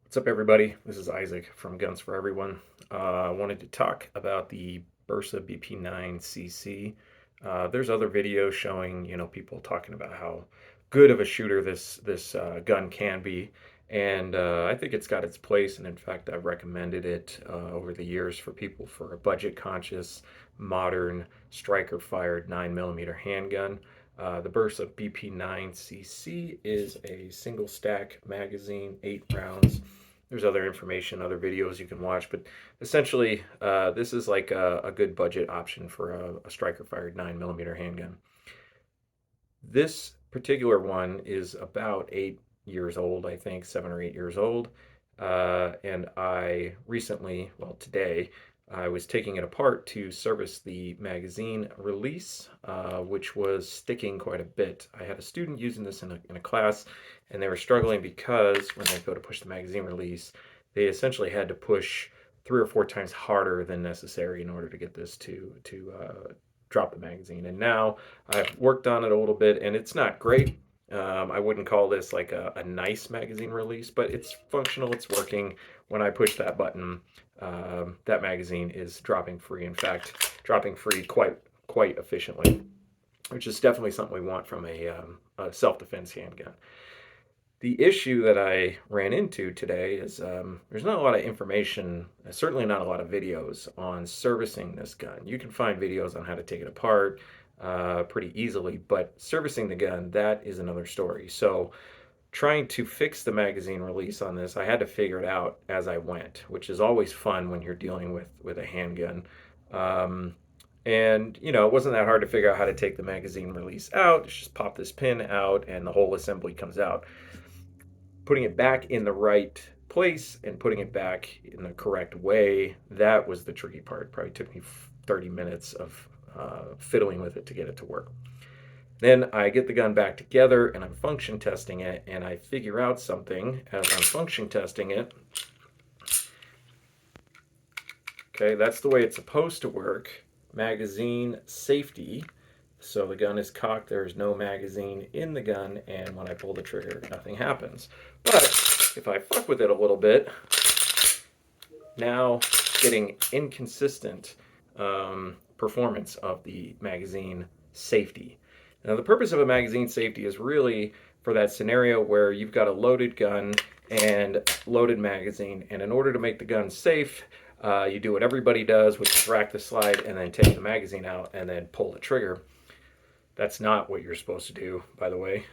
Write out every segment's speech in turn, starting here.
What's up, everybody? This is Isaac from Guns for Everyone. I wanted to talk about the BERSA BP9CC. There's other videos showing, people talking about how good of a shooter this gun can be, and I think it's got its place. And in fact, I've recommended it over the years for people for a budget-conscious, modern striker-fired 9mm handgun. The BERSA BP9CC is a single stack magazine, 8 rounds. There's other information, other videos you can watch, but essentially, this is like a good budget option for a striker fired 9mm handgun. This particular one is about 8 years old, I think, 7 or 8 years old. And I recently, well, today, I was taking it apart to service the magazine release, which was sticking quite a bit. I had a student using this in a class, and they were struggling because when they go to push the magazine release, they essentially had to push 3 or 4 times harder than necessary in order to get this to drop the magazine. And now I've worked on it a little bit, and it's not great. I wouldn't call this like a nice magazine release, but it's functional, it's working. When I push that button, that magazine is dropping free. In fact, dropping free quite efficiently, which is definitely something we want from a self-defense handgun. The issue that I ran into today is there's not a lot of information, certainly not a lot of videos on servicing this gun. You can find videos on how to take it apart pretty easily, but servicing the gun, that is another story. So trying to fix the magazine release on this, I had to figure it out as I went, which is always fun when you're dealing with a handgun. And it wasn't that hard to figure out how to take the magazine release out. Just pop this pin out and the whole assembly comes out. Putting it back in the right place and putting it back in the correct way, that was the tricky part. Probably took me 30 minutes of fiddling with it to get it to work. Then I get the gun back together and I'm function testing it, and I figure out something as I'm function testing it. Okay, that's the way it's supposed to work. Magazine safety. So the gun is cocked, there is no magazine in the gun, and when I pull the trigger, nothing happens. But if I fuck with it a little bit, now getting inconsistent performance of the magazine safety. Now, the purpose of a magazine safety is really for that scenario where you've got a loaded gun and loaded magazine, and in order to make the gun safe, you do what everybody does, which is rack the slide and then take the magazine out and then pull the trigger. That's not what you're supposed to do, by the way.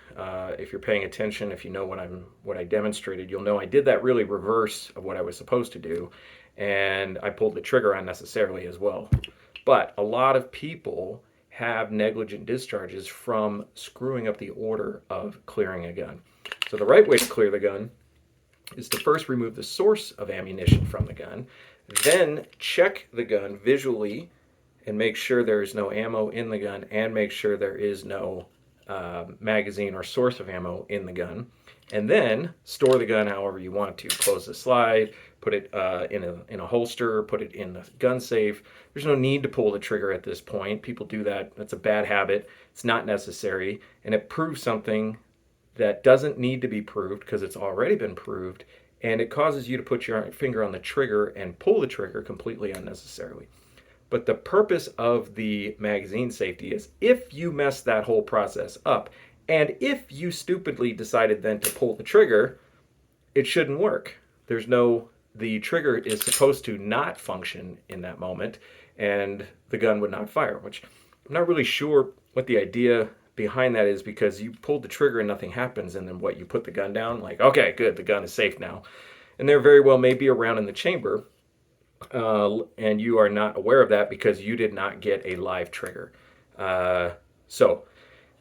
If you're paying attention, if you know what I demonstrated, you'll know I did that really reverse of what I was supposed to do, and I pulled the trigger unnecessarily as well. But a lot of people have negligent discharges from screwing up the order of clearing a gun. So the right way to clear the gun is to first remove the source of ammunition from the gun, then check the gun visually and make sure there is no ammo in the gun, and make sure there is no magazine or source of ammo in the gun, and then store the gun however you want to. Close the slide, put it in a holster, put it in the gun safe. There's no need to pull the trigger at this point. People do that. That's a bad habit. It's not necessary, and it proves something that doesn't need to be proved because it's already been proved, and it causes you to put your finger on the trigger and pull the trigger completely unnecessarily. But the purpose of the magazine safety is if you mess that whole process up, and if you stupidly decided then to pull the trigger, it shouldn't work. The trigger is supposed to not function in that moment, and the gun would not fire, which I'm not really sure what the idea behind that is, because you pulled the trigger and nothing happens, and then what, you put the gun down, like, okay, good, the gun is safe now. And there very well may be a round in the chamber, and you are not aware of that because you did not get a live trigger. So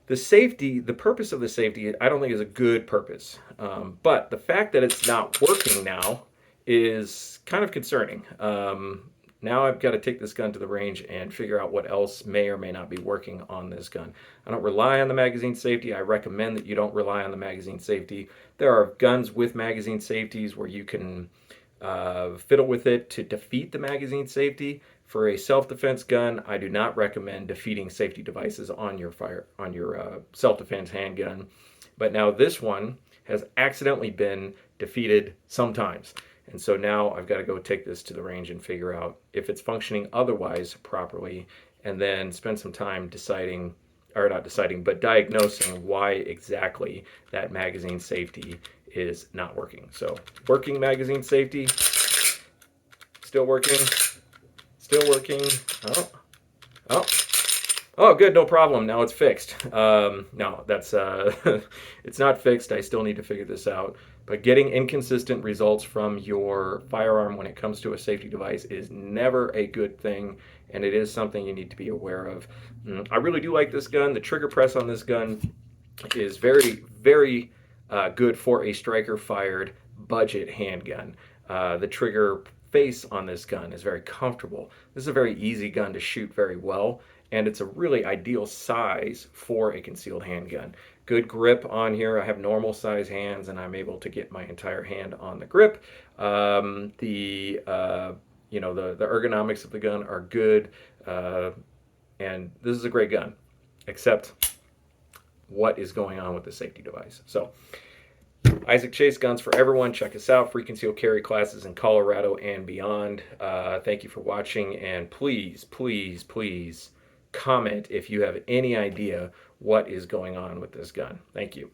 the purpose of the safety, I don't think is a good purpose. But the fact that it's not working now is kind of concerning. Now I've got to take this gun to the range and figure out what else may or may not be working on this gun. I don't rely on the magazine safety. I recommend that you don't rely on the magazine safety. There are guns with magazine safeties where you can fiddle with it to defeat the magazine safety. For a self-defense gun, I do not recommend defeating safety devices on your self-defense handgun. But now this one has accidentally been defeated sometimes. And so now I've got to go take this to the range and figure out if it's functioning otherwise properly, and then spend some time deciding, or not deciding, but diagnosing why exactly that magazine safety is not working. So working magazine safety, still working, still working. Oh, oh, oh, good, no problem. Now it's fixed. No, that's it's not fixed. I still need to figure this out. But getting inconsistent results from your firearm when it comes to a safety device is never a good thing, and it is something you need to be aware of. I really do like this gun. The trigger press on this gun is very, very good for a striker-fired budget handgun. The trigger face on this gun is very comfortable. This is a very easy gun to shoot very well, and it's a really ideal size for a concealed handgun. Good grip on here. I have normal size hands, and I'm able to get my entire hand on the grip. The ergonomics of the gun are good, and this is a great gun, except what is going on with the safety device. So Isaac Chase Guns for Everyone. Check us out. Free concealed carry classes in Colorado and beyond. Thank you for watching, and please, please, please comment if you have any idea what is going on with this gun. Thank you.